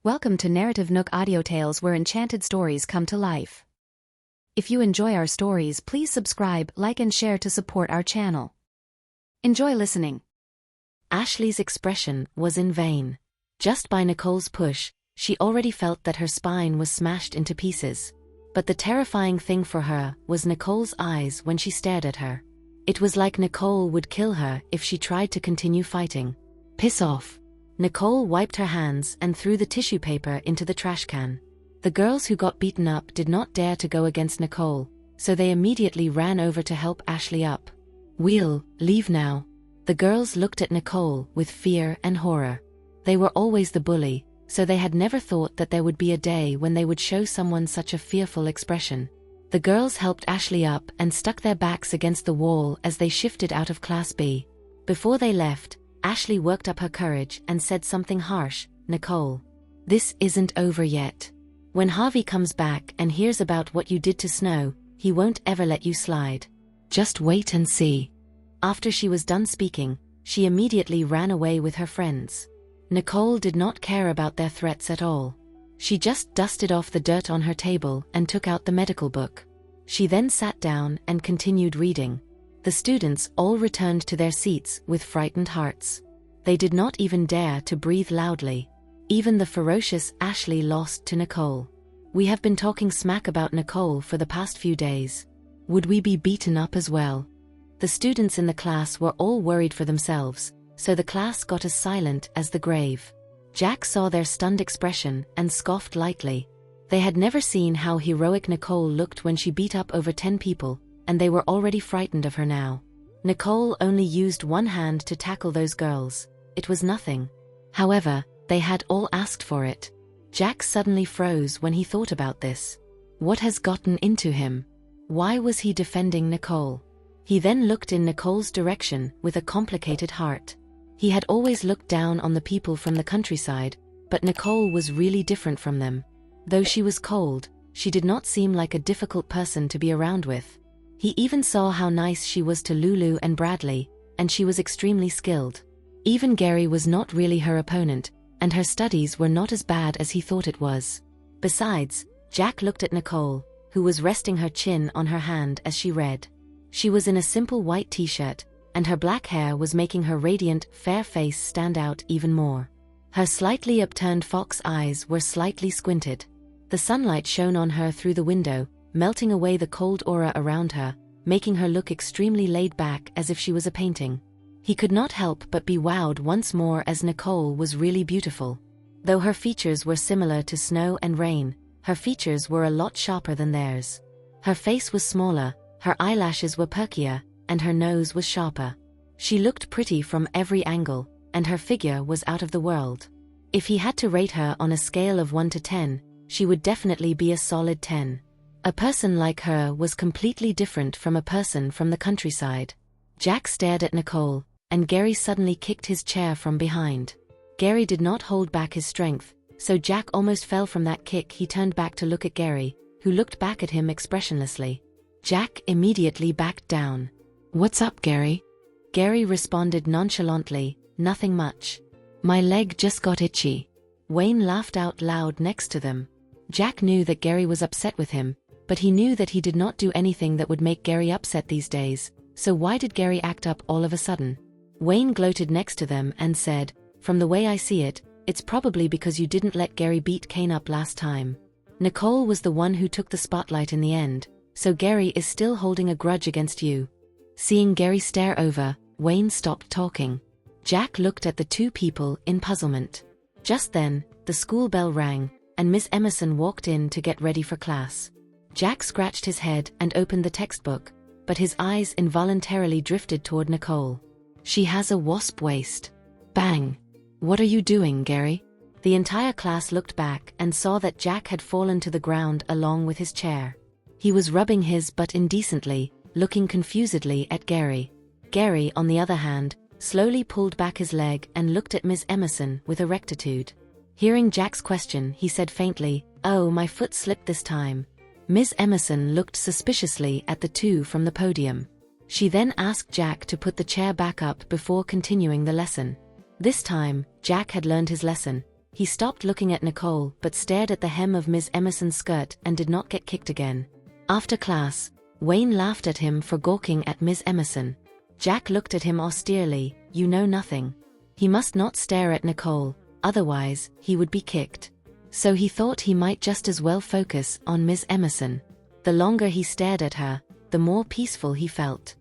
Welcome to Narrative Nook Audio Tales, where enchanted stories come to life. If you enjoy our stories, please subscribe, like and share to support our channel. Enjoy listening. Ashley's expression was in vain. Just by Nicole's push, she already felt that her spine was smashed into pieces. But the terrifying thing for her was Nicole's eyes when she stared at her. It was like Nicole would kill her if she tried to continue fighting. "Piss off." Nicole wiped her hands and threw the tissue paper into the trash can. The girls who got beaten up did not dare to go against Nicole, so they immediately ran over to help Ashley up. "We'll leave now." The girls looked at Nicole with fear and horror. They were always the bully, so they had never thought that there would be a day when they would show someone such a fearful expression. The girls helped Ashley up and stuck their backs against the wall as they shifted out of Class B. Before they left, Ashley worked up her courage and said something harsh. "Nicole, this isn't over yet. When Harvey comes back and hears about what you did to Snow, he won't ever let you slide. Just wait and see." After she was done speaking, she immediately ran away with her friends. Nicole did not care about their threats at all. She just dusted off the dirt on her table and took out the medical book. She then sat down and continued reading. The students all returned to their seats with frightened hearts. They did not even dare to breathe loudly. Even the ferocious Ashley lost to Nicole. "We have been talking smack about Nicole for the past few days. Would we be beaten up as well?" The students in the class were all worried for themselves, so the class got as silent as the grave. Jack saw their stunned expression and scoffed lightly. They had never seen how heroic Nicole looked when she beat up over 10 people, and they were already frightened of her now. Nicole only used one hand to tackle those girls. It was nothing. However, they had all asked for it. Jack suddenly froze when he thought about this. What has gotten into him? Why was he defending Nicole? He then looked in Nicole's direction with a complicated heart. He had always looked down on the people from the countryside, but Nicole was really different from them. Though she was cold, she did not seem like a difficult person to be around with. He even saw how nice she was to Lulu and Bradley, and she was extremely skilled. Even Gary was not really her opponent, and her studies were not as bad as he thought it was. Besides, Jack looked at Nicole, who was resting her chin on her hand as she read. She was in a simple white t-shirt, and her black hair was making her radiant, fair face stand out even more. Her slightly upturned fox eyes were slightly squinted. The sunlight shone on her through the window, melting away the cold aura around her, making her look extremely laid back as if she was a painting. He could not help but be wowed once more, as Nicole was really beautiful. Though her features were similar to Snow and Rain, her features were a lot sharper than theirs. Her face was smaller, her eyelashes were perkier, and her nose was sharper. She looked pretty from every angle, and her figure was out of the world. If he had to rate her on a scale of 1 to 10, she would definitely be a solid 10. A person like her was completely different from a person from the countryside. Jack stared at Nicole, and Gary suddenly kicked his chair from behind. Gary did not hold back his strength, so Jack almost fell from that kick. He turned back to look at Gary, who looked back at him expressionlessly. Jack immediately backed down. "What's up, Gary?" Gary responded nonchalantly, "Nothing much. My leg just got itchy." Wayne laughed out loud next to them. Jack knew that Gary was upset with him, but he knew that he did not do anything that would make Gary upset these days, so why did Gary act up all of a sudden? Wayne gloated next to them and said, "From the way I see it, it's probably because you didn't let Gary beat Kane up last time. Nicole was the one who took the spotlight in the end, so Gary is still holding a grudge against you." Seeing Gary stare over, Wayne stopped talking. Jack looked at the two people in puzzlement. Just then, the school bell rang, and Miss Emerson walked in to get ready for class. Jack scratched his head and opened the textbook, but his eyes involuntarily drifted toward Nicole. "She has a wasp waist." Bang! "What are you doing, Gary?" The entire class looked back and saw that Jack had fallen to the ground along with his chair. He was rubbing his butt indecently, looking confusedly at Gary. Gary, on the other hand, slowly pulled back his leg and looked at Miss Emerson with a rectitude. Hearing Jack's question, he said faintly, "Oh, my foot slipped this time." Miss Emerson looked suspiciously at the two from the podium. She then asked Jack to put the chair back up before continuing the lesson. This time, Jack had learned his lesson. He stopped looking at Nicole but stared at the hem of Ms. Emerson's skirt and did not get kicked again. After class, Wayne laughed at him for gawking at Ms. Emerson. Jack looked at him austerely. "You know nothing." He must not stare at Nicole, otherwise he would be kicked. So he thought he might just as well focus on Ms. Emerson. The longer he stared at her, the more peaceful he felt.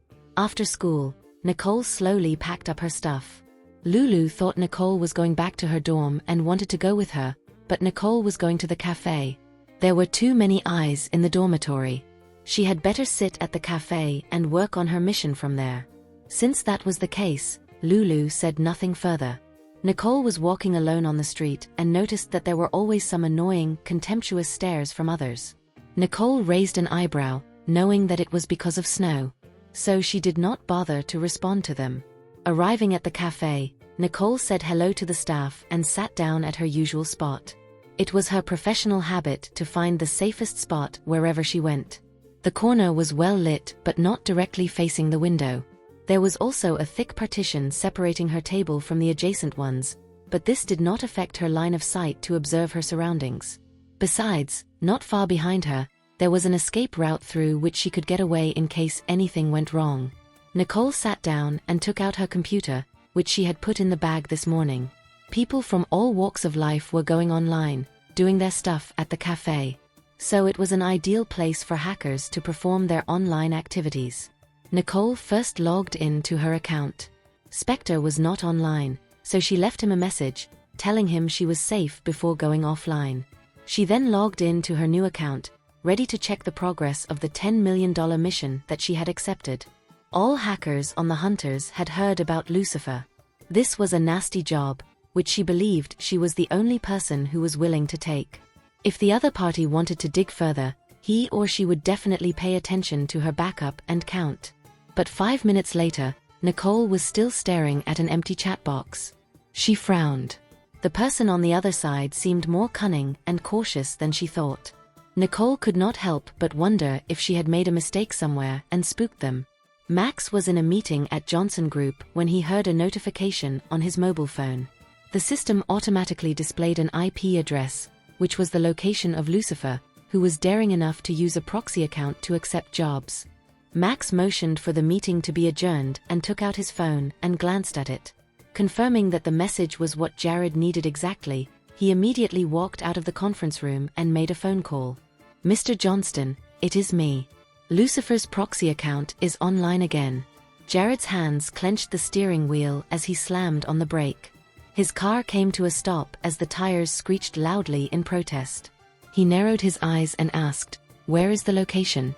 After school, Nicole slowly packed up her stuff. Lulu thought Nicole was going back to her dorm and wanted to go with her, but Nicole was going to the cafe. There were too many eyes in the dormitory. She had better sit at the cafe and work on her mission from there. Since that was the case, Lulu said nothing further. Nicole was walking alone on the street and noticed that there were always some annoying, contemptuous stares from others. Nicole raised an eyebrow, knowing that it was because of snow. So she did not bother to respond to them. Arriving at the cafe, Nicole said hello to the staff and sat down at her usual spot. It was her professional habit to find the safest spot wherever she went. The corner was well lit but not directly facing the window. There was also a thick partition separating her table from the adjacent ones, but this did not affect her line of sight to observe her surroundings. Besides, not far behind her, there was an escape route through which she could get away in case anything went wrong. Nicole sat down and took out her computer, which she had put in the bag this morning. People from all walks of life were going online, doing their stuff at the cafe. So it was an ideal place for hackers to perform their online activities. Nicole first logged in to her account. Spectre was not online, so she left him a message, telling him she was safe before going offline. She then logged in to her new account, ready to check the progress of the $10 million mission that she had accepted. All hackers on the Hunters had heard about Lucifer. This was a nasty job, which she believed she was the only person who was willing to take. If the other party wanted to dig further, he or she would definitely pay attention to her backup and count. But 5 minutes later, Nicole was still staring at an empty chat box. She frowned. The person on the other side seemed more cunning and cautious than she thought. Nicole could not help but wonder if she had made a mistake somewhere and spooked them. Max was in a meeting at Johnson Group when he heard a notification on his mobile phone. The system automatically displayed an IP address, which was the location of Lucifer, who was daring enough to use a proxy account to accept jobs. Max motioned for the meeting to be adjourned and took out his phone and glanced at it. Confirming that the message was what Jared needed exactly, he immediately walked out of the conference room and made a phone call. "Mr. Johnston, it is me. Lucifer's proxy account is online again." Jared's hands clenched the steering wheel as he slammed on the brake. His car came to a stop as the tires screeched loudly in protest. He narrowed his eyes and asked, "Where is the location?"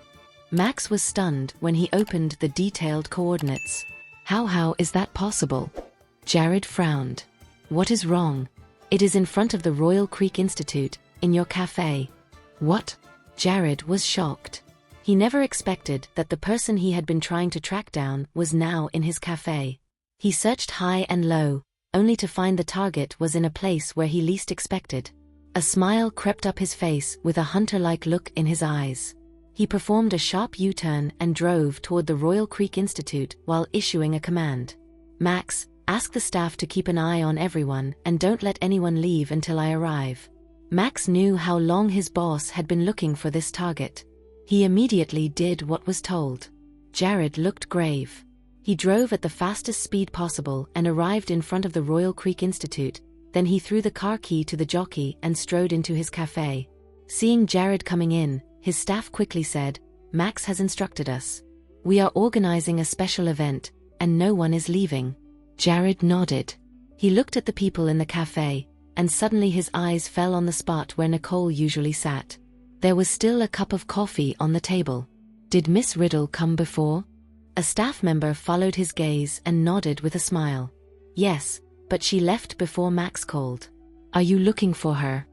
Max was stunned when he opened the detailed coordinates. How is that possible?" Jared frowned. "What is wrong?" "It is in front of the Royal Creek Institute, in your cafe." "What?" Jared was shocked. He never expected that the person he had been trying to track down was now in his cafe. He searched high and low, only to find the target was in a place where he least expected. A smile crept up his face with a hunter-like look in his eyes. He performed a sharp U-turn and drove toward the Royal Creek Institute while issuing a command. "Max, ask the staff to keep an eye on everyone and don't let anyone leave until I arrive." Max knew how long his boss had been looking for this target. He immediately did what was told. Jared looked grave. He drove at the fastest speed possible and arrived in front of the Royal Creek Institute. Then he threw the car key to the jockey and strode into his cafe. Seeing Jared coming in, his staff quickly said, "Max has instructed us. We are organizing a special event, and no one is leaving." Jared nodded. He looked at the people in the cafe, and suddenly his eyes fell on the spot where Nicole usually sat. There was still a cup of coffee on the table. "Did Miss Riddle come before?" A staff member followed his gaze and nodded with a smile. "Yes, but she left before Max called." "Are you looking for her?"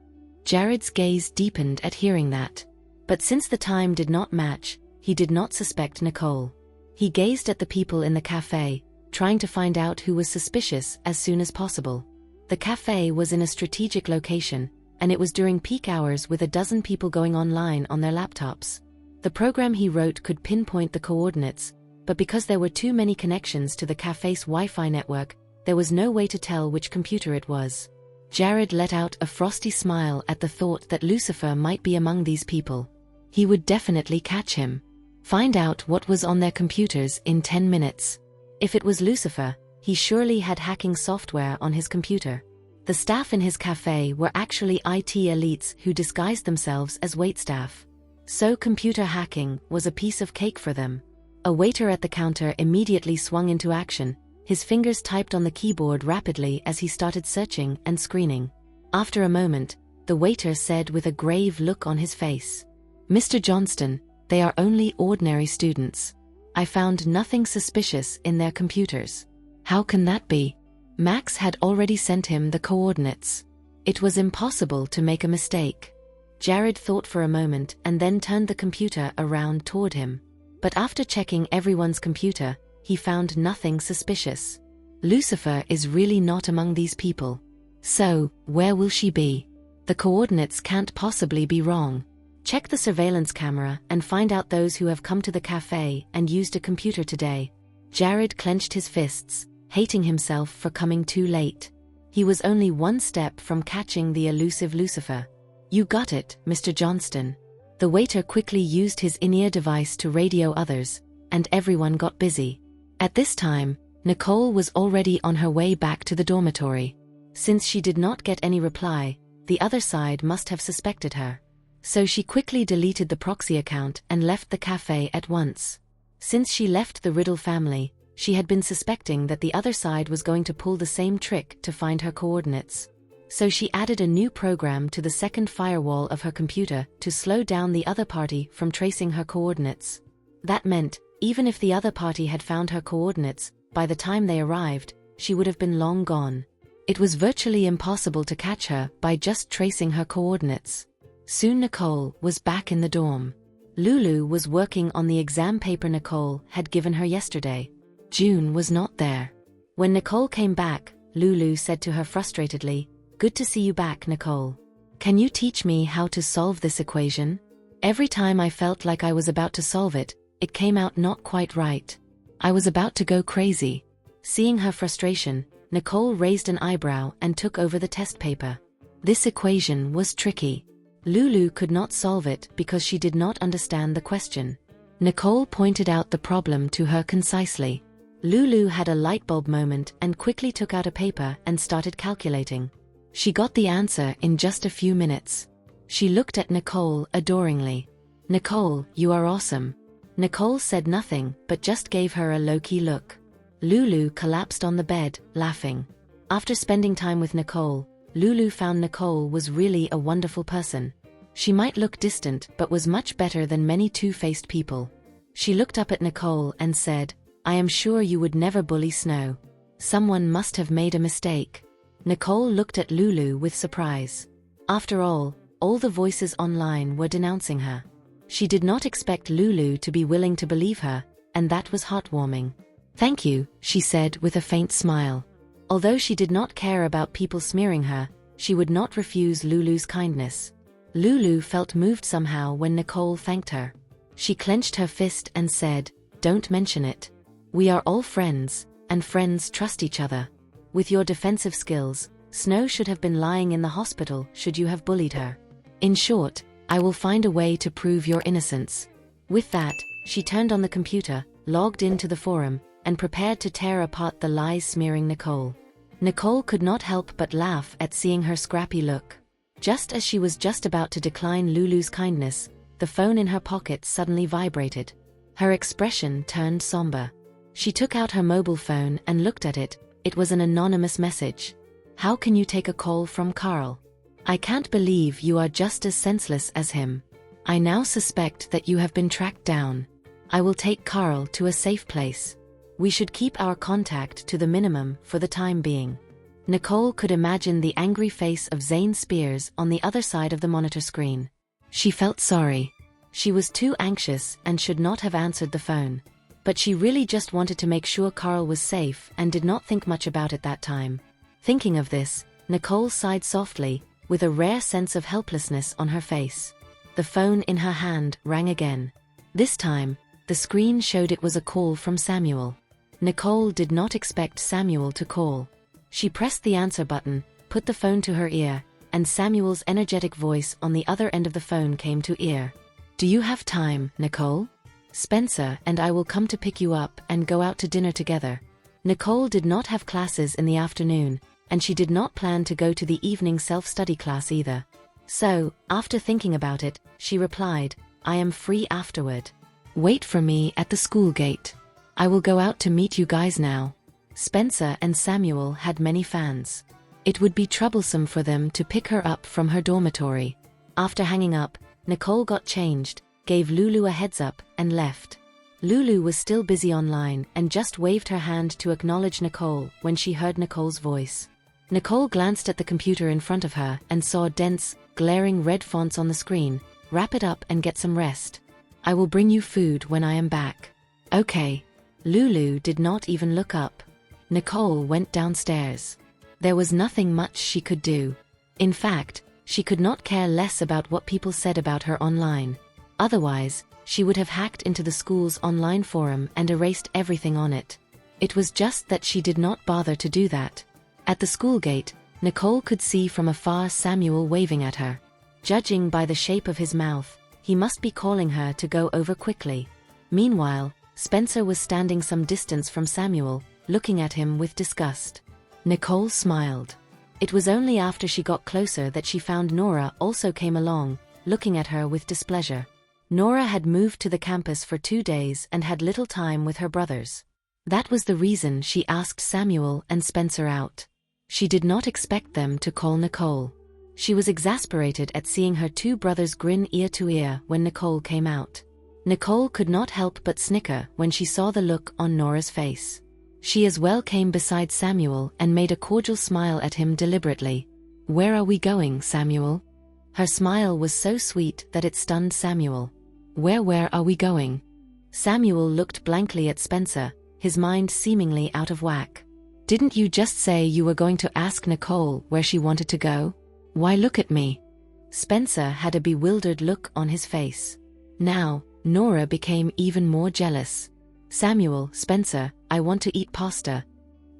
Jared's gaze deepened at hearing that. But since the time did not match, he did not suspect Nicole. He gazed at the people in the cafe, trying to find out who was suspicious as soon as possible. The cafe was in a strategic location, and it was during peak hours with a dozen people going online on their laptops. The program he wrote could pinpoint the coordinates, but because there were too many connections to the cafe's Wi-Fi network, there was no way to tell which computer it was. Jared let out a frosty smile at the thought that Lucifer might be among these people. He would definitely catch him. Find out what was on their computers in 10 minutes. If it was Lucifer, he surely had hacking software on his computer. The staff in his cafe were actually IT elites who disguised themselves as waitstaff. So computer hacking was a piece of cake for them. A waiter at the counter immediately swung into action. His fingers typed on the keyboard rapidly as he started searching and screening. After a moment, the waiter said with a grave look on his face, "Mr. Johnston, they are only ordinary students. I found nothing suspicious in their computers." How can that be? Max had already sent him the coordinates. It was impossible to make a mistake. Jared thought for a moment and then turned the computer around toward him. But after checking everyone's computer, he found nothing suspicious. Lucifer is really not among these people. So, where will she be? The coordinates can't possibly be wrong. Check the surveillance camera and find out those who have come to the cafe and used a computer today. Jared clenched his fists, hating himself for coming too late. He was only one step from catching the elusive Lucifer. "You got it, Mr. Johnston." The waiter quickly used his in-ear device to radio others, and everyone got busy. At this time, Nicole was already on her way back to the dormitory. Since she did not get any reply, the other side must have suspected her. So she quickly deleted the proxy account and left the cafe at once. Since she left the Riddle family, she had been suspecting that the other side was going to pull the same trick to find her coordinates. So she added a new program to the second firewall of her computer to slow down the other party from tracing her coordinates. That meant, even if the other party had found her coordinates, by the time they arrived, she would have been long gone. It was virtually impossible to catch her by just tracing her coordinates. Soon Nicole was back in the dorm. Lulu was working on the exam paper Nicole had given her yesterday. June was not there. When Nicole came back, Lulu said to her frustratedly, "Good to see you back, Nicole. Can you teach me how to solve this equation? Every time I felt like I was about to solve it, it came out not quite right. I was about to go crazy." Seeing her frustration, Nicole raised an eyebrow and took over the test paper. This equation was tricky. Lulu could not solve it because she did not understand the question. Nicole pointed out the problem to her concisely. Lulu had a light bulb moment and quickly took out a paper and started calculating. She got the answer in just a few minutes. She looked at Nicole adoringly. "Nicole, you are awesome." Nicole said nothing but just gave her a low-key look. Lulu collapsed on the bed, laughing. After spending time with Nicole, Lulu found Nicole was really a wonderful person. She might look distant but was much better than many two-faced people. She looked up at Nicole and said, "I am sure you would never bully Snow. Someone must have made a mistake." Nicole looked at Lulu with surprise. After all the voices online were denouncing her. She did not expect Lulu to be willing to believe her, and that was heartwarming. "Thank you," she said with a faint smile. Although she did not care about people smearing her, she would not refuse Lulu's kindness. Lulu felt moved somehow when Nicole thanked her. She clenched her fist and said, "Don't mention it. We are all friends, and friends trust each other. With your defensive skills, Snow should have been lying in the hospital should you have bullied her. In short, I will find a way to prove your innocence." With that, she turned on the computer, logged into the forum, and prepared to tear apart the lies smearing Nicole. Nicole could not help but laugh at seeing her scrappy look. Just as she was just about to decline Lulu's kindness, the phone in her pocket suddenly vibrated. Her expression turned somber. She took out her mobile phone and looked at it. It was an anonymous message. "How can you take a call from Carl? I can't believe you are just as senseless as him. I now suspect that you have been tracked down. I will take Carl to a safe place. We should keep our contact to the minimum for the time being." Nicole could imagine the angry face of Zane Spears on the other side of the monitor screen. She felt sorry. She was too anxious and should not have answered the phone. But she really just wanted to make sure Carl was safe and did not think much about it that time. Thinking of this, Nicole sighed softly, with a rare sense of helplessness on her face. The phone in her hand rang again. This time, the screen showed it was a call from Samuel. Nicole did not expect Samuel to call. She pressed the answer button, put the phone to her ear, and Samuel's energetic voice on the other end of the phone came to ear. "Do you have time, Nicole? Spencer and I will come to pick you up and go out to dinner together." Nicole did not have classes in the afternoon, and she did not plan to go to the evening self-study class either. So, after thinking about it, she replied, "I am free afterward. Wait for me at the school gate. I will go out to meet you guys now." Spencer and Samuel had many fans. It would be troublesome for them to pick her up from her dormitory. After hanging up, Nicole got changed, gave Lulu a heads up, and left. Lulu was still busy online and just waved her hand to acknowledge Nicole when she heard Nicole's voice. Nicole glanced at the computer in front of her and saw dense, glaring red fonts on the screen. "Wrap it up and get some rest. I will bring you food when I am back." "Okay." Lulu did not even look up. Nicole went downstairs. There was nothing much she could do. In fact, she could not care less about what people said about her online. Otherwise, she would have hacked into the school's online forum and erased everything on it. It was just that she did not bother to do that. At the school gate, Nicole could see from afar Samuel waving at her. Judging by the shape of his mouth, he must be calling her to go over quickly. Meanwhile, Spencer was standing some distance from Samuel, looking at him with disgust. Nicole smiled. It was only after she got closer that she found Nora also came along, looking at her with displeasure. Nora had moved to the campus for 2 days and had little time with her brothers. That was the reason she asked Samuel and Spencer out. She did not expect them to call Nicole. She was exasperated at seeing her 2 brothers grin ear to ear when Nicole came out. Nicole could not help but snicker when she saw the look on Nora's face. She as well came beside Samuel and made a cordial smile at him deliberately. "Where are we going, Samuel?" Her smile was so sweet that it stunned Samuel. Where are we going?" Samuel looked blankly at Spencer, his mind seemingly out of whack. "Didn't you just say you were going to ask Nicole where she wanted to go? Why look at me?" Spencer had a bewildered look on his face. Now, Nora became even more jealous. "Samuel, Spencer, I want to eat pasta.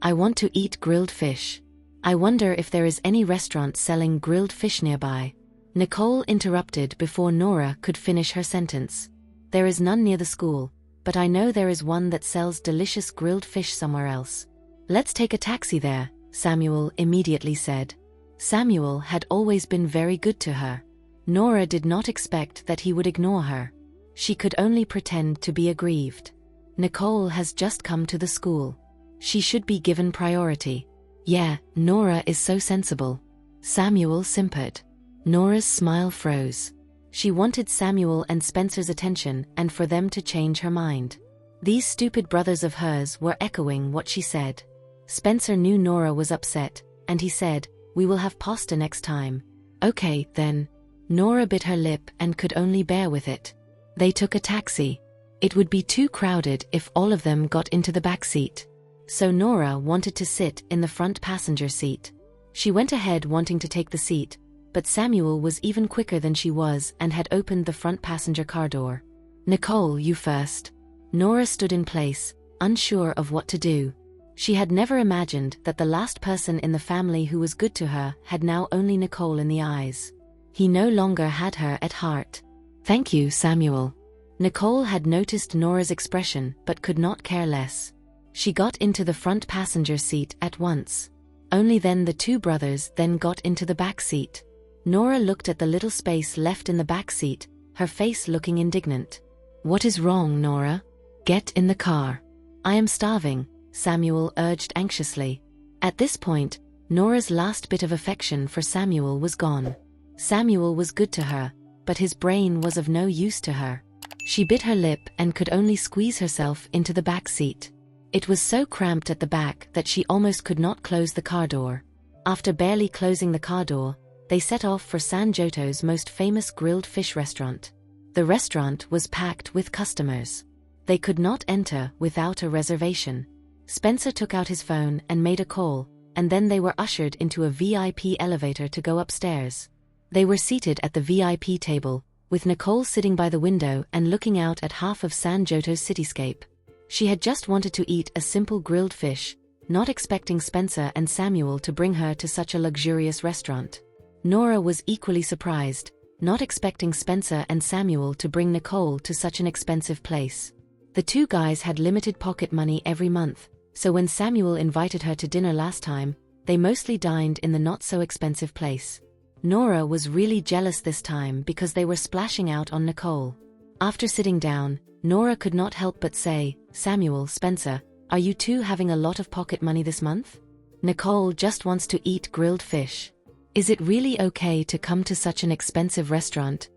I want to eat grilled fish. I wonder if there is any restaurant selling grilled fish nearby." Nicole interrupted before Nora could finish her sentence. "There is none near the school, but I know there is one that sells delicious grilled fish somewhere else. Let's take a taxi there," Samuel immediately said. Samuel had always been very good to her. Nora did not expect that he would ignore her. She could only pretend to be aggrieved. Nicole has just come to the school. She should be given priority. Yeah, Nora is so sensible. Samuel simpered. Nora's smile froze. She wanted Samuel and Spencer's attention and for them to change her mind. These stupid brothers of hers were echoing what she said. Spencer knew Nora was upset, and he said, "We will have pasta next time." "Okay, then." Nora bit her lip and could only bear with it. They took a taxi. It would be too crowded if all of them got into the back seat. So Nora wanted to sit in the front passenger seat. She went ahead wanting to take the seat, but Samuel was even quicker than she was and had opened the front passenger car door. "Nicole, you first." Nora stood in place, unsure of what to do. She had never imagined that the last person in the family who was good to her had now only Nicole in the eyes. He no longer had her at heart. "Thank you, Samuel." Nicole had noticed Nora's expression but could not care less. She got into the front passenger seat at once. Only then the 2 brothers then got into the back seat. Nora looked at the little space left in the back seat, her face looking indignant. "What is wrong, Nora? Get in the car." "I am starving," Samuel urged anxiously. At this point, Nora's last bit of affection for Samuel was gone. Samuel was good to her, but his brain was of no use to her. She bit her lip and could only squeeze herself into the back seat. It was so cramped at the back that she almost could not close the car door. After barely closing the car door, they set off for San Joto's most famous grilled fish restaurant. The restaurant was packed with customers. They could not enter without a reservation. Spencer took out his phone and made a call, and then they were ushered into a VIP elevator to go upstairs. They were seated at the VIP table, with Nicole sitting by the window and looking out at half of San Joto's cityscape. She had just wanted to eat a simple grilled fish, not expecting Spencer and Samuel to bring her to such a luxurious restaurant. Nora was equally surprised, not expecting Spencer and Samuel to bring Nicole to such an expensive place. The two guys had limited pocket money every month, so when Samuel invited her to dinner last time, they mostly dined in the not-so-expensive place. Nora was really jealous this time because they were splashing out on Nicole. After sitting down, Nora could not help but say, "Samuel, Spencer, are you two having a lot of pocket money this month? Nicole just wants to eat grilled fish. Is it really okay to come to such an expensive restaurant?"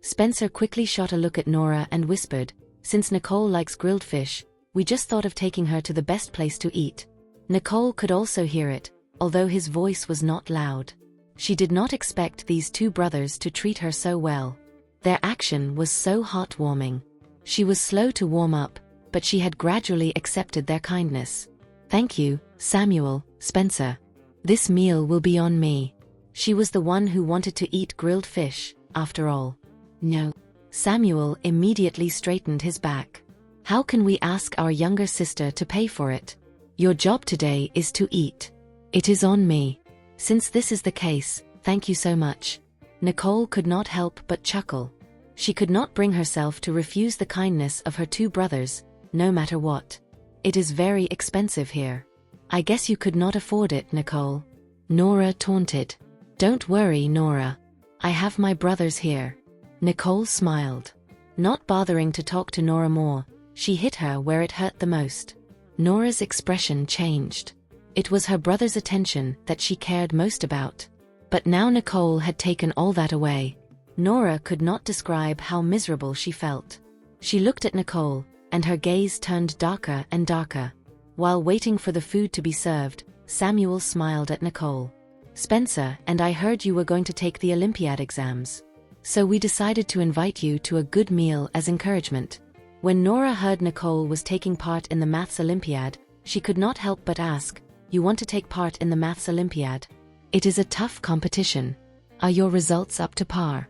Spencer quickly shot a look at Nora and whispered, "Since Nicole likes grilled fish, we just thought of taking her to the best place to eat." Nicole could also hear it, although his voice was not loud. She did not expect these two brothers to treat her so well. Their action was so heartwarming. She was slow to warm up, but she had gradually accepted their kindness. "Thank you, Samuel, Spencer. This meal will be on me." She was the one who wanted to eat grilled fish, after all. "No." Samuel immediately straightened his back. "How can we ask our younger sister to pay for it? Your job today is to eat. It is on me. Since this is the case, thank you so much." Nicole could not help but chuckle. She could not bring herself to refuse the kindness of her two brothers, no matter what. "It is very expensive here. I guess you could not afford it, Nicole." Nora taunted. "Don't worry, Nora. I have my brothers here." Nicole smiled. Not bothering to talk to Nora more, she hit her where it hurt the most. Nora's expression changed. It was her brother's attention that she cared most about. But now Nicole had taken all that away. Nora could not describe how miserable she felt. She looked at Nicole, and her gaze turned darker and darker. While waiting for the food to be served, Samuel smiled at Nicole. "Spencer and I heard you were going to take the Olympiad exams. So we decided to invite you to a good meal as encouragement." When Nora heard Nicole was taking part in the Maths Olympiad, she could not help but ask, "You want to take part in the Maths Olympiad? It is a tough competition. Are your results up to par?"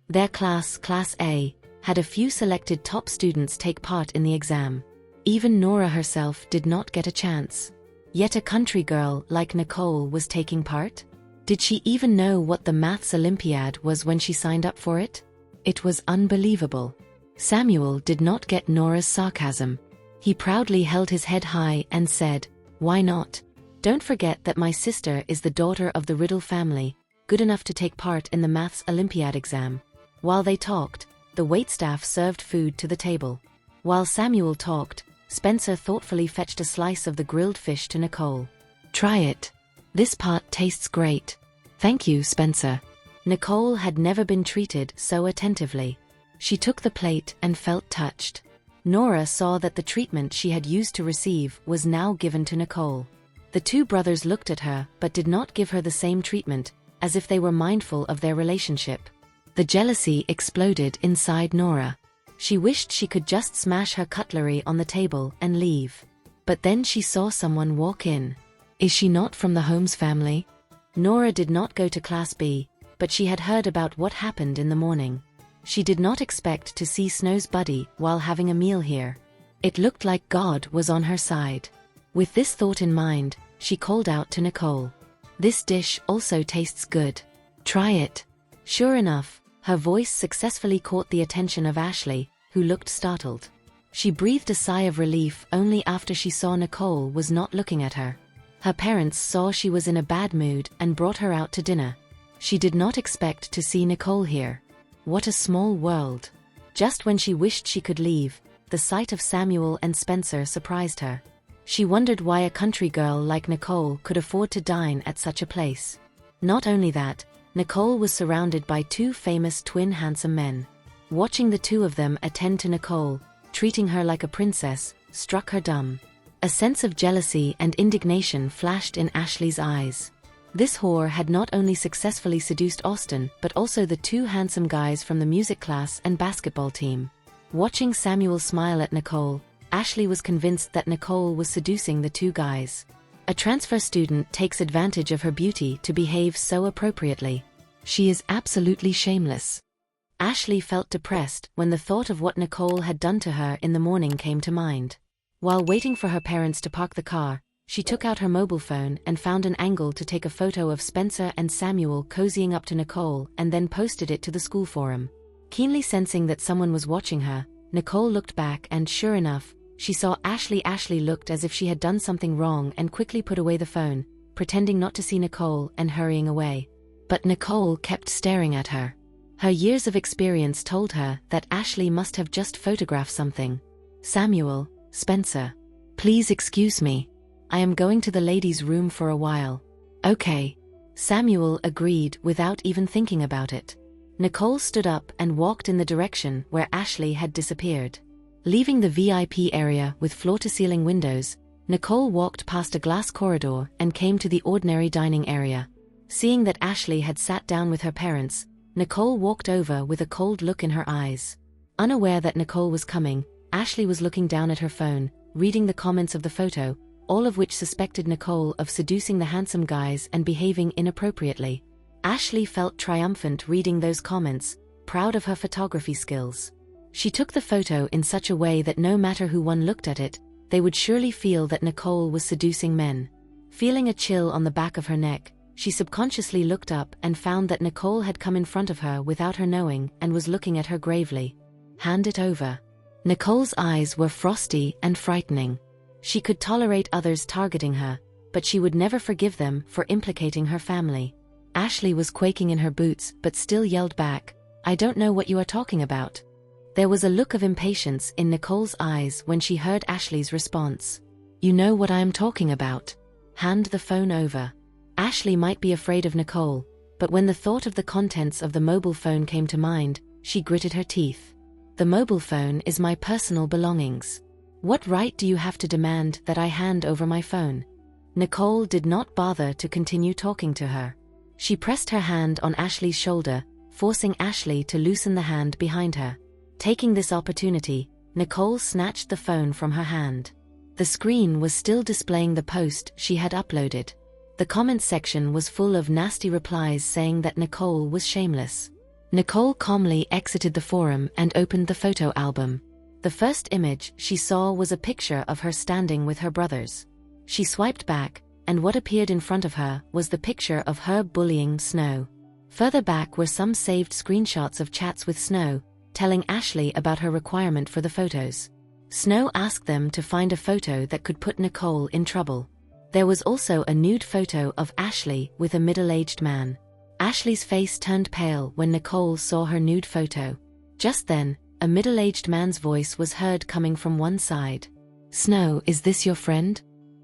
Their class, Class A, had a few selected top students take part in the exam. Even Nora herself did not get a chance. Yet a country girl like Nicole was taking part? Did she even know what the Maths Olympiad was when she signed up for it? It was unbelievable. Samuel did not get Nora's sarcasm. He proudly held his head high and said, "Why not? Don't forget that my sister is the daughter of the Riddle family, good enough to take part in the Maths Olympiad exam." While they talked, the waitstaff served food to the table. While Samuel talked, Spencer thoughtfully fetched a slice of the grilled fish to Nicole. "Try it. This part tastes great." "Thank you, Spencer." Nicole had never been treated so attentively. She took the plate and felt touched. Nora saw that the treatment she had used to receive was now given to Nicole. The two brothers looked at her but did not give her the same treatment, as if they were mindful of their relationship. The jealousy exploded inside Nora. She wished she could just smash her cutlery on the table and leave. But then she saw someone walk in. Is she not from the Holmes family? Nora did not go to Class B, but she had heard about what happened in the morning. She did not expect to see Snow's buddy while having a meal here. It looked like God was on her side. With this thought in mind, she called out to Nicole. "This dish also tastes good. Try it." Sure enough, her voice successfully caught the attention of Ashley, who looked startled. She breathed a sigh of relief only after she saw Nicole was not looking at her. Her parents saw she was in a bad mood and brought her out to dinner. She did not expect to see Nicole here. What a small world. Just when she wished she could leave, the sight of Samuel and Spencer surprised her. She wondered why a country girl like Nicole could afford to dine at such a place. Not only that, Nicole was surrounded by two famous twin handsome men. Watching the two of them attend to Nicole, treating her like a princess, struck her dumb. A sense of jealousy and indignation flashed in Ashley's eyes. This whore had not only successfully seduced Austin but also the two handsome guys from the music class and basketball team. Watching Samuel smile at Nicole, Ashley was convinced that Nicole was seducing the two guys. A transfer student takes advantage of her beauty to behave so appropriately. She is absolutely shameless. Ashley felt depressed when the thought of what Nicole had done to her in the morning came to mind. While waiting for her parents to park the car, She took out her mobile phone and found an angle to take a photo of Spencer and Samuel cozying up to Nicole and then posted it to the school forum. Keenly sensing that someone was watching her, Nicole looked back and, sure enough, she saw Ashley. Ashley looked as if she had done something wrong and quickly put away the phone, pretending not to see Nicole and hurrying away. But Nicole kept staring at her. Her years of experience told her that Ashley must have just photographed something. "Samuel, Spencer. Please excuse me. I am going to the ladies' room for a while." "Okay." Samuel agreed without even thinking about it. Nicole stood up and walked in the direction where Ashley had disappeared. Leaving the VIP area with floor-to-ceiling windows, Nicole walked past a glass corridor and came to the ordinary dining area. Seeing that Ashley had sat down with her parents, Nicole walked over with a cold look in her eyes. Unaware that Nicole was coming, Ashley was looking down at her phone, reading the comments of the photo, all of which suspected Nicole of seducing the handsome guys and behaving inappropriately. Ashley felt triumphant reading those comments, proud of her photography skills. She took the photo in such a way that no matter who one looked at it, they would surely feel that Nicole was seducing men. Feeling a chill on the back of her neck, she subconsciously looked up and found that Nicole had come in front of her without her knowing and was looking at her gravely. "Hand it over." Nicole's eyes were frosty and frightening. She could tolerate others targeting her, but she would never forgive them for implicating her family. Ashley was quaking in her boots but still yelled back, "I don't know what you are talking about." There was a look of impatience in Nicole's eyes when she heard Ashley's response. "You know what I am talking about. Hand the phone over." Ashley might be afraid of Nicole, but when the thought of the contents of the mobile phone came to mind, she gritted her teeth. "The mobile phone is my personal belongings. What right do you have to demand that I hand over my phone?" Nicole did not bother to continue talking to her. She pressed her hand on Ashley's shoulder, forcing Ashley to loosen the hand behind her. Taking this opportunity, Nicole snatched the phone from her hand. The screen was still displaying the post she had uploaded. The comments section was full of nasty replies saying that Nicole was shameless. Nicole calmly exited the forum and opened the photo album. The first image she saw was a picture of her standing with her brothers. She swiped back, and what appeared in front of her was the picture of her bullying Snow. Further back were some saved screenshots of chats with Snow, telling Ashley about her requirement for the photos. Snow asked them to find a photo that could put Nicole in trouble. There was also a nude photo of Ashley with a middle-aged man. Ashley's face turned pale when Nicole saw her nude photo. Just then, a middle-aged man's voice was heard coming from one side. "Snow, is this your friend?"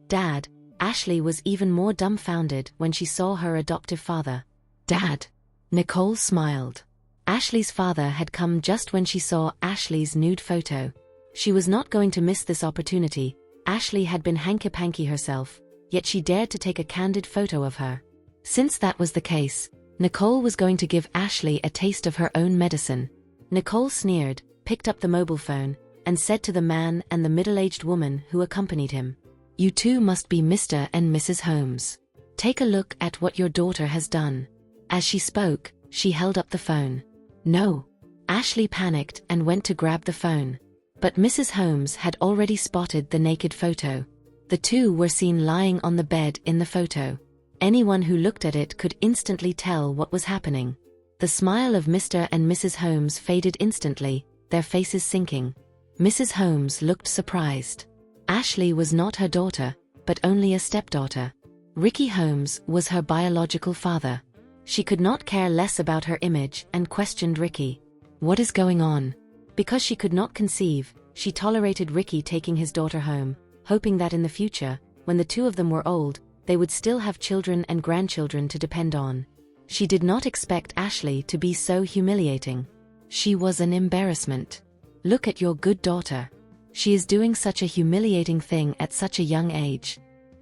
"Dad." Ashley was even more dumbfounded when she saw her adoptive father. "Dad." Nicole smiled. Ashley's father had come just when she saw Ashley's nude photo. She was not going to miss this opportunity. Ashley had been hanky-panky herself, yet she dared to take a candid photo of her. Since that was the case, Nicole was going to give Ashley a taste of her own medicine. Nicole sneered, picked up the mobile phone, and said to the man and the middle-aged woman who accompanied him, "You two must be Mr. and Mrs. Holmes. Take a look at what your daughter has done." As she spoke, she held up the phone. "No." Ashley panicked and went to grab the phone. But Mrs. Holmes had already spotted the naked photo. The two were seen lying on the bed in the photo. Anyone who looked at it could instantly tell what was happening. The smile of Mr. and Mrs. Holmes faded instantly, their faces sinking. Mrs. Holmes looked surprised. Ashley was not her daughter, but only a stepdaughter. Ricky Holmes was her biological father. She could not care less about her image and questioned Ricky. "What is going on?" Because she could not conceive, she tolerated Ricky taking his daughter home, hoping that in the future, when the two of them were old, they would still have children and grandchildren to depend on. She did not expect Ashley to be so humiliating. She was an embarrassment. "Look at your good daughter. She is doing such a humiliating thing at such a young age."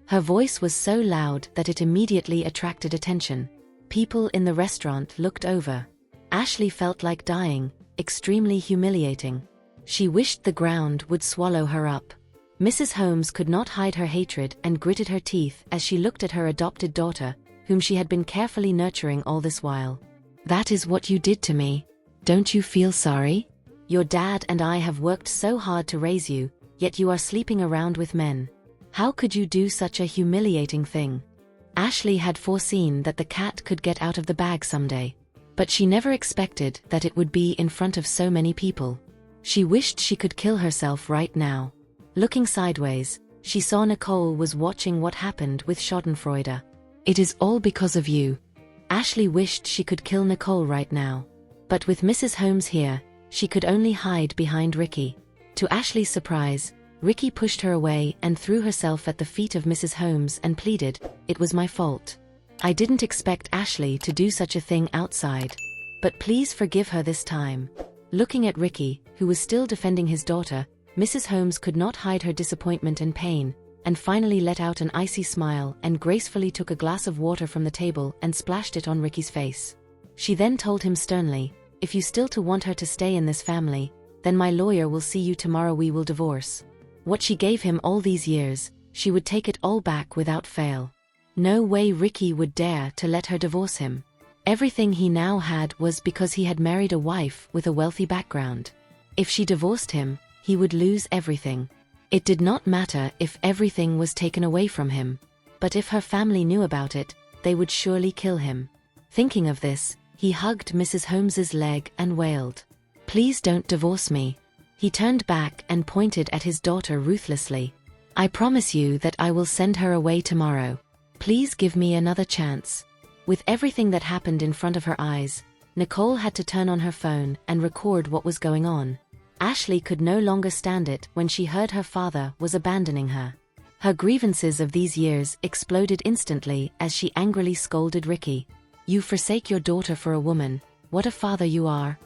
Her voice was so loud that it immediately attracted attention. People in the restaurant looked over. Ashley felt like dying, extremely humiliating. She wished the ground would swallow her up. Mrs. Holmes could not hide her hatred and gritted her teeth as she looked at her adopted daughter, whom she had been carefully nurturing all this while. "That is what you did to me. Don't you feel sorry? Your dad and I have worked so hard to raise you, yet you are sleeping around with men." How could you do such a humiliating thing? Ashley had foreseen that the cat could get out of the bag someday. But she never expected that it would be in front of so many people. She wished she could kill herself right now. Looking sideways, she saw Nicole was watching what happened with Schadenfreude. It is all because of you. Ashley wished she could kill Nicole right now. But with Mrs. Holmes here, she could only hide behind Ricky. To Ashley's surprise, Ricky pushed her away and threw herself at the feet of Mrs. Holmes and pleaded, "It was my fault. I didn't expect Ashley to do such a thing outside. But please forgive her this time." Looking at Ricky, who was still defending his daughter, Mrs. Holmes could not hide her disappointment and pain, and finally let out an icy smile and gracefully took a glass of water from the table and splashed it on Ricky's face. She then told him sternly, "If you still want her to stay in this family, then my lawyer will see you tomorrow. We will divorce." What she gave him all these years, she would take it all back without fail. No way Ricky would dare to let her divorce him. Everything he now had was because he had married a wife with a wealthy background. If she divorced him, he would lose everything. It did not matter if everything was taken away from him. But if her family knew about it, they would surely kill him. Thinking of this, he hugged Mrs. Holmes's leg and wailed, "Please don't divorce me." He turned back and pointed at his daughter ruthlessly. "I promise you that I will send her away tomorrow. Please give me another chance." With everything that happened in front of her eyes, Nicole had to turn on her phone and record what was going on. Ashley could no longer stand it when she heard her father was abandoning her. Her grievances of these years exploded instantly as she angrily scolded Ricky. "You forsake your daughter for a woman. What a father you are."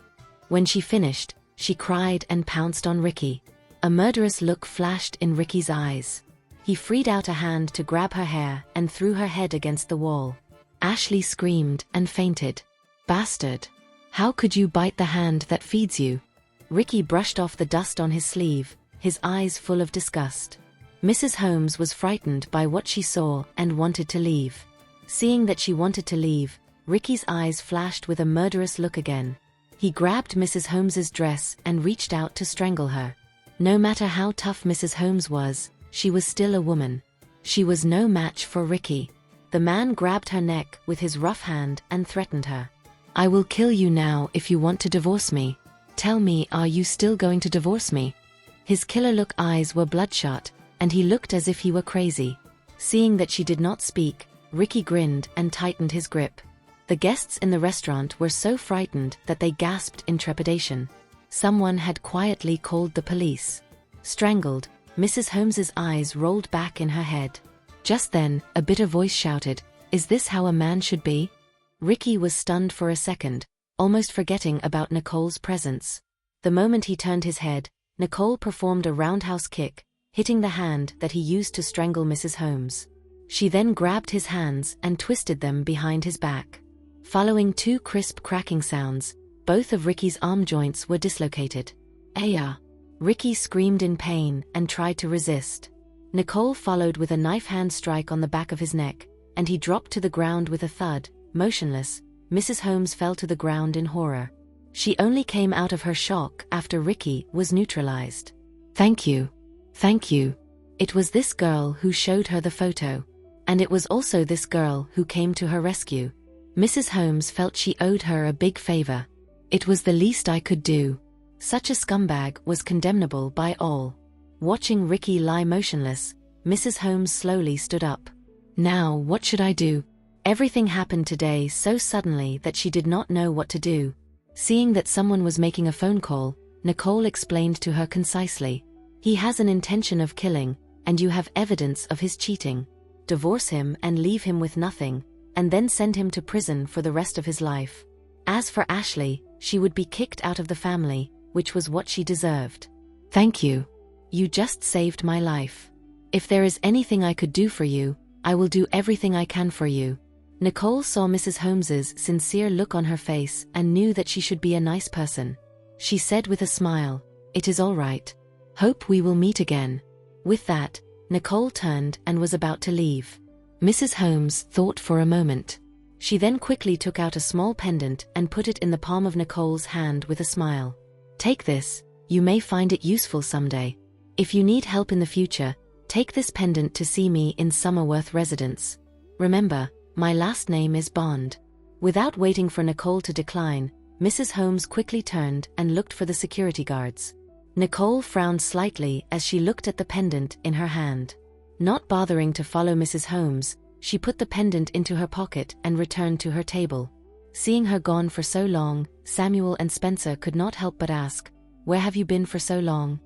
When she finished, she cried and pounced on Ricky. A murderous look flashed in Ricky's eyes. He freed out a hand to grab her hair and threw her head against the wall. Ashley screamed and fainted. "Bastard! How could you bite the hand that feeds you?" Ricky brushed off the dust on his sleeve, his eyes full of disgust. Mrs. Holmes was frightened by what she saw and wanted to leave. Seeing that she wanted to leave, Ricky's eyes flashed with a murderous look again. He grabbed Mrs. Holmes's dress and reached out to strangle her. No matter how tough Mrs. Holmes was, she was still a woman. She was no match for Ricky. The man grabbed her neck with his rough hand and threatened her. "I will kill you now if you want to divorce me. Tell me, are you still going to divorce me?" His killer-look eyes were bloodshot, and he looked as if he were crazy. Seeing that she did not speak, Ricky grinned and tightened his grip. The guests in the restaurant were so frightened that they gasped in trepidation. Someone had quietly called the police. Strangled, Mrs. Holmes's eyes rolled back in her head. Just then, a bitter voice shouted, "Is this how a man should be?" Ricky was stunned for a second, almost forgetting about Nicole's presence. The moment he turned his head, Nicole performed a roundhouse kick, hitting the hand that he used to strangle Mrs. Holmes. She then grabbed his hands and twisted them behind his back. Following two crisp cracking sounds, both of Ricky's arm joints were dislocated. "Aya!" Ricky screamed in pain and tried to resist. Nicole followed with a knife hand strike on the back of his neck, and he dropped to the ground with a thud. Motionless, Mrs. Holmes fell to the ground in horror. She only came out of her shock after Ricky was neutralized. "Thank you. Thank you." It was this girl who showed her the photo. And it was also this girl who came to her rescue. Mrs. Holmes felt she owed her a big favor. "It was the least I could do." Such a scumbag was condemnable by all. Watching Ricky lie motionless, Mrs. Holmes slowly stood up. "Now what should I do?" Everything happened today so suddenly that she did not know what to do. Seeing that someone was making a phone call, Nicole explained to her concisely, "He has an intention of killing, and you have evidence of his cheating. Divorce him and leave him with nothing, and then send him to prison for the rest of his life. As for Ashley, she would be kicked out of the family, which was what she deserved." "Thank you. You just saved my life. If there is anything I could do for you, I will do everything I can for you." Nicole saw Mrs. Holmes's sincere look on her face and knew that she should be a nice person. She said with a smile, "It is all right. Hope we will meet again." With that, Nicole turned and was about to leave. Mrs. Holmes thought for a moment. She then quickly took out a small pendant and put it in the palm of Nicole's hand with a smile. "Take this, you may find it useful someday. If you need help in the future, Take this pendant to see me in Summerworth residence. Remember, my last name is Bond. Without waiting for Nicole to decline, Mrs. Holmes quickly turned and looked for the security guards. Nicole frowned slightly as she looked at the pendant in her hand. Not bothering to follow Mrs. Holmes, she put the pendant into her pocket and returned to her table. Seeing her gone for so long, Samuel and Spencer could not help but ask, "Where have you been for so long?"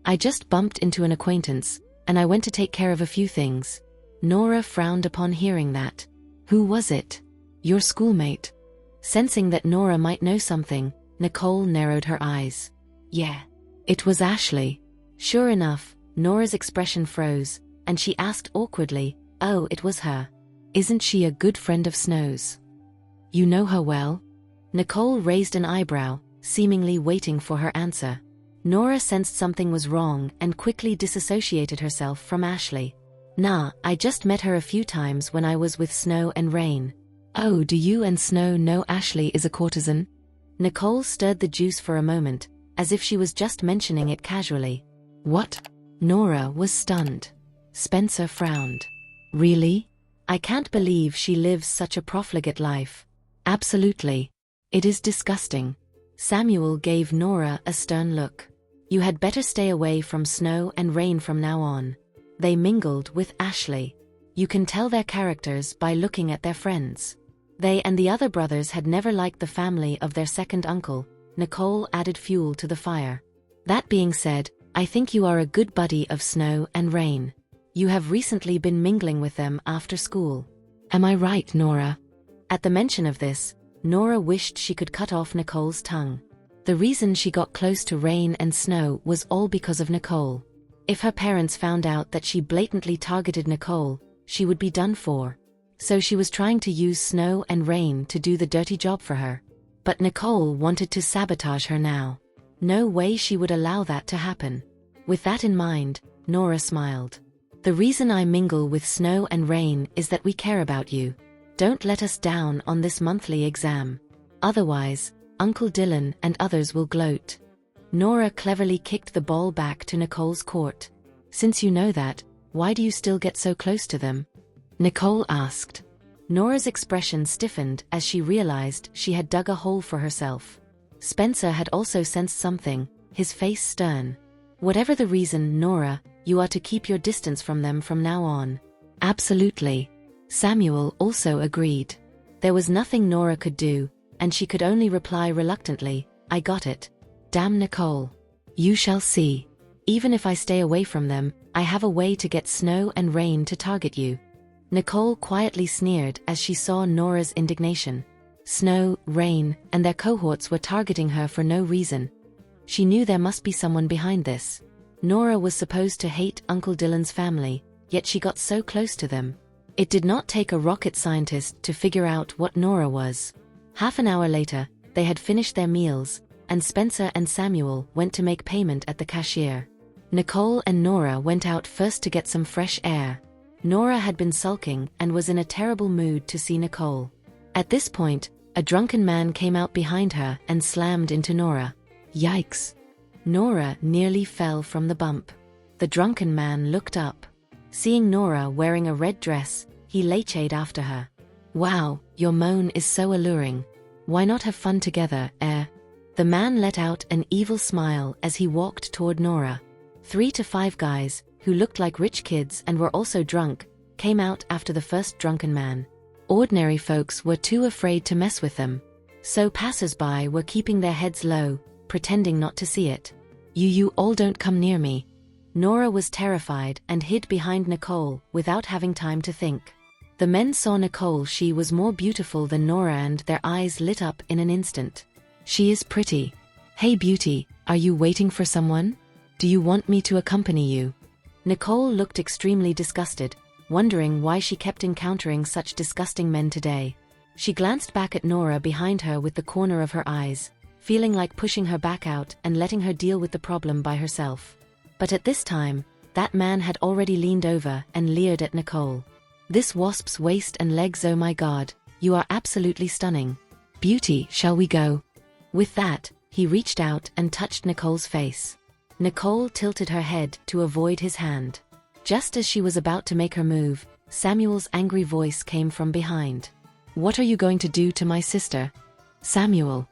"I just bumped into an acquaintance, and I went to take care of a few things." Nora frowned upon hearing that. "Who was it?" "Your schoolmate." Sensing that Nora might know something, Nicole narrowed her eyes. "Yeah. It was Ashley." Sure enough, Nora's expression froze, and she asked awkwardly, "Oh, it was her. Isn't she a good friend of Snow's?" "You know her well?" Nicole raised an eyebrow, seemingly waiting for her answer. Nora sensed something was wrong and quickly disassociated herself from Ashley. "Nah, I just met her a few times when I was with Snow and Rain." "Oh, do you and Snow know Ashley is a courtesan?" Nicole stirred the juice for a moment, as if she was just mentioning it casually. "What?" Nora was stunned. Spencer frowned. "Really? I can't believe she lives such a profligate life." "Absolutely. It is disgusting." Samuel gave Nora a stern look. "You had better stay away from Snow and Rain from now on. They mingled with Ashley. You can tell their characters by looking at their friends. They and the other brothers had never liked the family of their second uncle." Nicole added fuel to the fire. "That being said, I think you are a good buddy of Snow and Rain. You have recently been mingling with them after school. Am I right, Nora?" At the mention of this, Nora wished she could cut off Nicole's tongue. The reason she got close to Rain and Snow was all because of Nicole. If her parents found out that she blatantly targeted Nicole, she would be done for. So she was trying to use Snow and Rain to do the dirty job for her. But Nicole wanted to sabotage her now. No way she would allow that to happen. With that in mind, Nora smiled. "The reason I mingle with Snow and Rain is that we care about you. Don't let us down on this monthly exam. Otherwise, Uncle Dylan and others will gloat." Nora cleverly kicked the ball back to Nicole's court. "Since you know that, why do you still get so close to them?" Nicole asked. Nora's expression stiffened as she realized she had dug a hole for herself. Spencer had also sensed something, his face stern. "Whatever the reason, Nora, you are to keep your distance from them from now on." "Absolutely." Samuel also agreed. There was nothing Nora could do, and she could only reply reluctantly, "I got it." "Damn Nicole. You shall see. Even if I stay away from them, I have a way to get Snow and Rain to target you." Nicole quietly sneered as she saw Nora's indignation. Snow, Rain, and their cohorts were targeting her for no reason. She knew there must be someone behind this. Nora was supposed to hate Uncle Dylan's family, yet she got so close to them. It did not take a rocket scientist to figure out what Nora was. Half an hour later, they had finished their meals, and Spencer and Samuel went to make payment at the cashier. Nicole and Nora went out first to get some fresh air. Nora had been sulking and was in a terrible mood to see Nicole. At this point, a drunken man came out behind her and slammed into Nora. Yikes! Nora nearly fell from the bump. The drunken man looked up. Seeing Nora wearing a red dress, he lechayed after her. "Wow, your moan is so alluring. Why not have fun together, eh?" The man let out an evil smile as he walked toward Nora. 3 to 5 guys, who looked like rich kids and were also drunk, came out after the first drunken man. Ordinary folks were too afraid to mess with them. So passers-by were keeping their heads low, pretending not to see it. You all don't come near me." Nora was terrified and hid behind Nicole without having time to think. The men saw Nicole. She was more beautiful than Nora and their eyes lit up in an instant. "She is pretty. Hey beauty, are you waiting for someone? Do you want me to accompany you?" Nicole looked extremely disgusted, wondering why she kept encountering such disgusting men today. She glanced back at Nora behind her with the corner of her eyes, feeling like pushing her back out and letting her deal with the problem by herself. But at this time, that man had already leaned over and leered at Nicole. "This wasp's waist and legs, oh my god, you are absolutely stunning. Beauty, shall we go?" With that, he reached out and touched Nicole's face. Nicole tilted her head to avoid his hand. Just as she was about to make her move, Samuel's angry voice came from behind. "What are you going to do to my sister, Samuel?"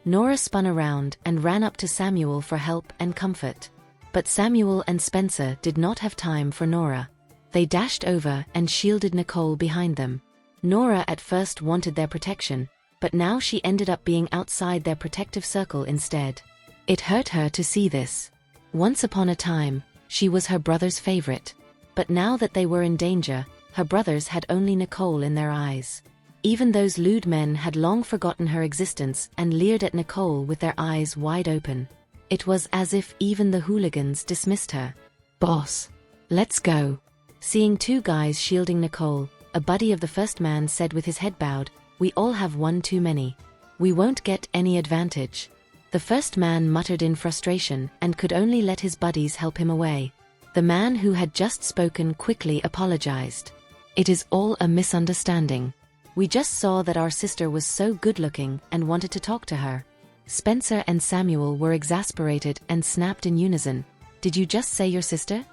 Nora spun around and ran up to Samuel for help and comfort. But Samuel and Spencer did not have time for Nora. They dashed over and shielded Nicole behind them. Nora at first wanted their protection, but now she ended up being outside their protective circle instead. It hurt her to see this. Once upon a time, she was her brother's favorite. But now that they were in danger, her brothers had only Nicole in their eyes. Even those lewd men had long forgotten her existence and leered at Nicole with their eyes wide open. It was as if even the hooligans dismissed her. "Boss, let's go." Seeing two guys shielding Nicole, a buddy of the first man said with his head bowed, "We all have one too many. We won't get any advantage." The first man muttered in frustration and could only let his buddies help him away. The man who had just spoken quickly apologized. "It is all a misunderstanding. We just saw that our sister was so good-looking and wanted to talk to her." Spencer and Samuel were exasperated and snapped in unison. "Did you just say your sister?"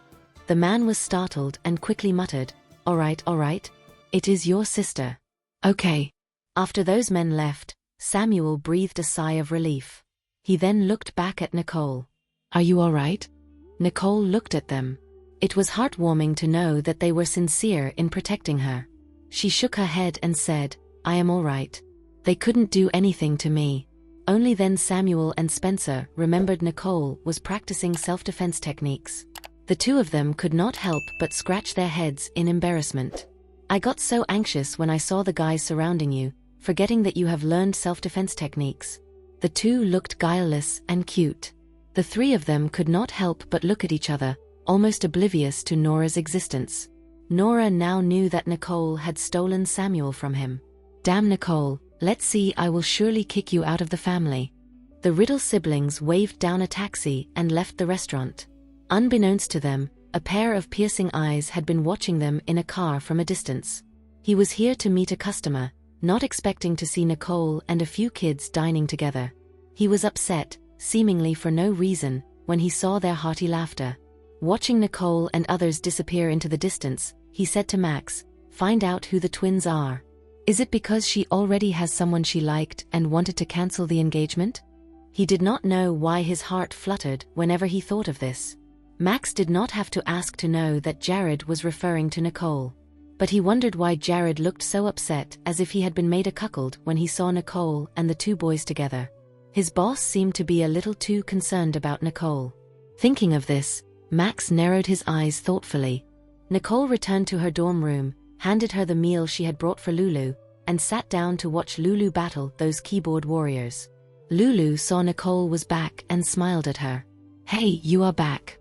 The man was startled and quickly muttered, all right. It is your sister." "Okay." After those men left, Samuel breathed a sigh of relief. He then looked back at Nicole. "Are you all right?" Nicole looked at them. It was heartwarming to know that they were sincere in protecting her. She shook her head and said, "I am all right. They couldn't do anything to me." Only then Samuel and Spencer remembered Nicole was practicing self-defense techniques. The two of them could not help but scratch their heads in embarrassment. "I got so anxious when I saw the guys surrounding you, forgetting that you have learned self-defense techniques." The two looked guileless and cute. The three of them could not help but look at each other, almost oblivious to Nora's existence. Nora now knew that Nicole had stolen Samuel from him. "Damn Nicole, let's see, I will surely kick you out of the family." The Riddle siblings waved down a taxi and left the restaurant. Unbeknownst to them, a pair of piercing eyes had been watching them in a car from a distance. He was here to meet a customer, not expecting to see Nicole and a few kids dining together. He was upset, seemingly for no reason, when he saw their hearty laughter. Watching Nicole and others disappear into the distance, he said to Max, "Find out who the twins are. Is it because she already has someone she liked and wanted to cancel the engagement?" He did not know why his heart fluttered whenever he thought of this. Max did not have to ask to know that Jared was referring to Nicole. But he wondered why Jared looked so upset, as if he had been made a cuckold when he saw Nicole and the two boys together. His boss seemed to be a little too concerned about Nicole. Thinking of this, Max narrowed his eyes thoughtfully. Nicole returned to her dorm room, handed her the meal she had brought for Lulu, and sat down to watch Lulu battle those keyboard warriors. Lulu saw Nicole was back and smiled at her. "Hey, you are back."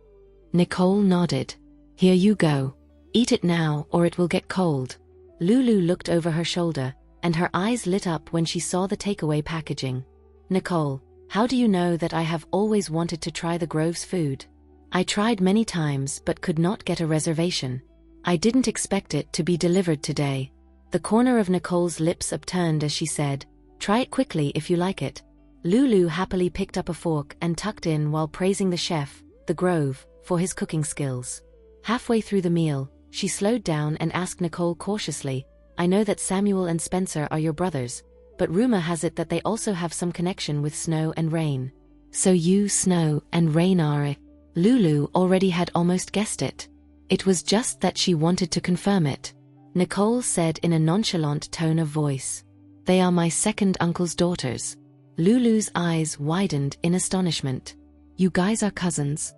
Nicole nodded. "Here you go. Eat it now or it will get cold." Lulu looked over her shoulder, and her eyes lit up when she saw the takeaway packaging. "Nicole, how do you know that I have always wanted to try the Grove's food? I tried many times but could not get a reservation. I didn't expect it to be delivered today." The corner of Nicole's lips upturned as she said, "Try it quickly if you like it." Lulu happily picked up a fork and tucked in while praising the chef, the Grove, for his cooking skills. Halfway through the meal, she slowed down and asked Nicole cautiously, "I know that Samuel and Spencer are your brothers, but rumor has it that they also have some connection with Snow and Rain. So you, Snow, and Rain are..." Lulu already had almost guessed it. It was just that she wanted to confirm it. Nicole said in a nonchalant tone of voice, "They are my second uncle's daughters." Lulu's eyes widened in astonishment. "You guys are cousins?"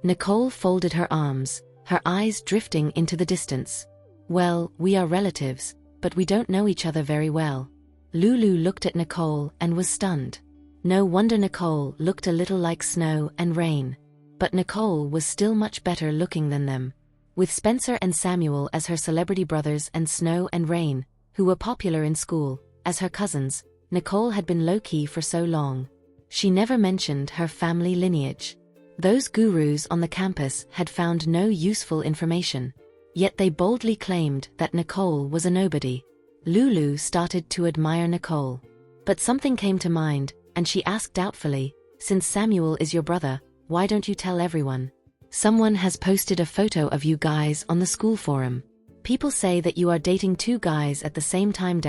Nicole folded her arms, her eyes drifting into the distance. "Well, we are relatives, but we don't know each other very well." Lulu looked at Nicole and was stunned. No wonder Nicole looked a little like Snow and Rain. But Nicole was still much better looking than them. With Spencer and Samuel as her celebrity brothers and Snow and Rain, who were popular in school, as her cousins, Nicole had been low-key for so long. She never mentioned her family lineage. Those gurus on the campus had found no useful information. Yet they boldly claimed that Nicole was a nobody. Lulu started to admire Nicole. But something came to mind, and she asked doubtfully, "Since Samuel is your brother, why don't you tell everyone?" Someone has posted a photo of you guys on the school forum. People say that you are dating two guys at the same time.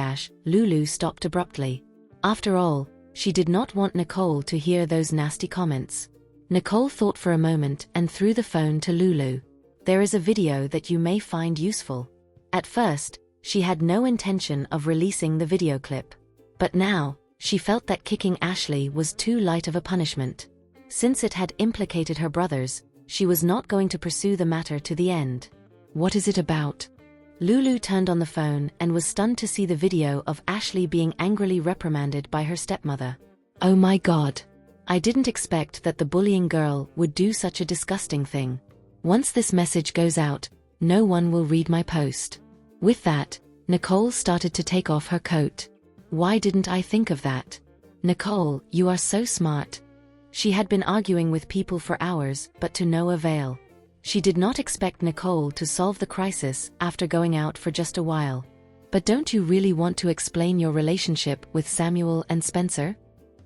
Lulu stopped abruptly. After all, she did not want Nicole to hear those nasty comments. Nicole thought for a moment and threw the phone to Lulu. There is a video that you may find useful. At first, she had no intention of releasing the video clip. But now, she felt that kicking Ashley was too light of a punishment. Since it had implicated her brothers, she was not going to pursue the matter to the end. What is it about? Lulu turned on the phone and was stunned to see the video of Ashley being angrily reprimanded by her stepmother. Oh my God. I didn't expect that the bullying girl would do such a disgusting thing. Once this message goes out, no one will read my post. With that, Nicole started to take off her coat. Why didn't I think of that? Nicole, you are so smart. She had been arguing with people for hours, but to no avail. She did not expect Nicole to solve the crisis after going out for just a while. But don't you really want to explain your relationship with Samuel and Spencer?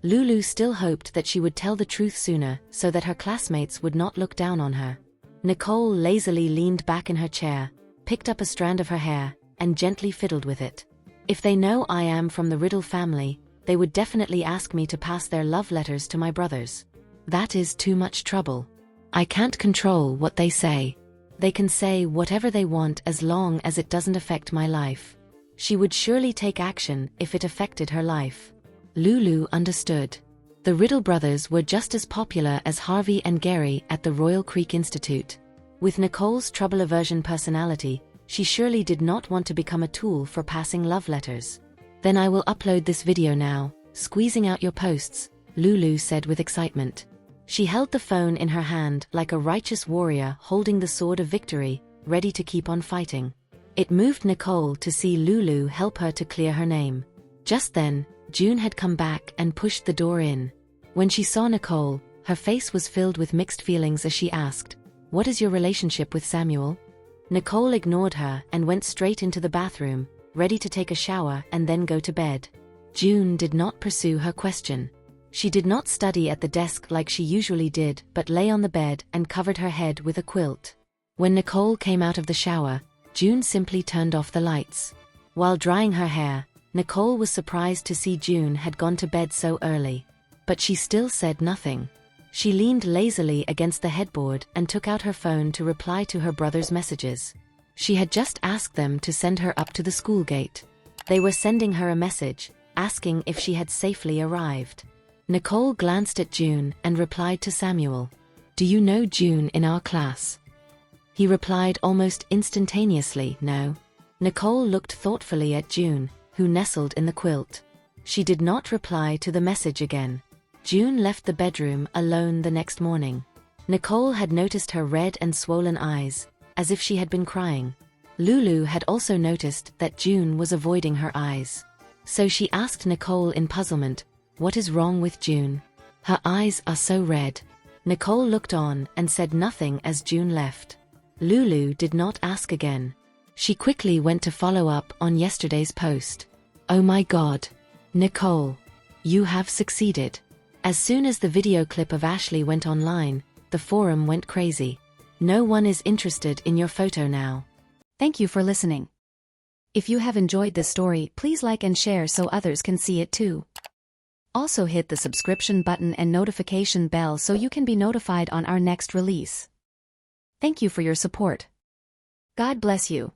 Lulu still hoped that she would tell the truth sooner so that her classmates would not look down on her. Nicole lazily leaned back in her chair, picked up a strand of her hair, and gently fiddled with it. If they know I am from the Riddle family, they would definitely ask me to pass their love letters to my brothers. That is too much trouble. I can't control what they say. They can say whatever they want as long as it doesn't affect my life. She would surely take action if it affected her life. Lulu understood. The Riddle brothers were just as popular as Harvey and Gary at the Royal Creek Institute. With Nicole's trouble aversion personality, she surely did not want to become a tool for passing love letters. Then I will upload this video now, squeezing out your posts, Lulu said with excitement. She held the phone in her hand like a righteous warrior holding the sword of victory, ready to keep on fighting. It moved Nicole to see Lulu help her to clear her name. Just then, June had come back and pushed the door in. When she saw Nicole, her face was filled with mixed feelings as she asked, "What is your relationship with Samuel?" Nicole ignored her and went straight into the bathroom, ready to take a shower and then go to bed. June did not pursue her question. She did not study at the desk like she usually did, but lay on the bed and covered her head with a quilt. When Nicole came out of the shower, June simply turned off the lights. While drying her hair, Nicole was surprised to see June had gone to bed so early. But she still said nothing. She leaned lazily against the headboard and took out her phone to reply to her brother's messages. She had just asked them to send her up to the school gate. They were sending her a message, asking if she had safely arrived. Nicole glanced at June and replied to Samuel, "Do you know June in our class?" He replied almost instantaneously, "No." Nicole looked thoughtfully at June, who nestled in the quilt. She did not reply to the message again. June left the bedroom alone the next morning. Nicole had noticed her red and swollen eyes, as if she had been crying. Lulu had also noticed that June was avoiding her eyes. So she asked Nicole in puzzlement, "What is wrong with June? Her eyes are so red." Nicole looked on and said nothing as June left. Lulu did not ask again. She quickly went to follow up on yesterday's post. "Oh my God. Nicole. You have succeeded." As soon as the video clip of Ashley went online, the forum went crazy. "No one is interested in your photo now." Thank you for listening. If you have enjoyed this story, please like and share so others can see it too. Also hit the subscription button and notification bell so you can be notified on our next release. Thank you for your support. God bless you.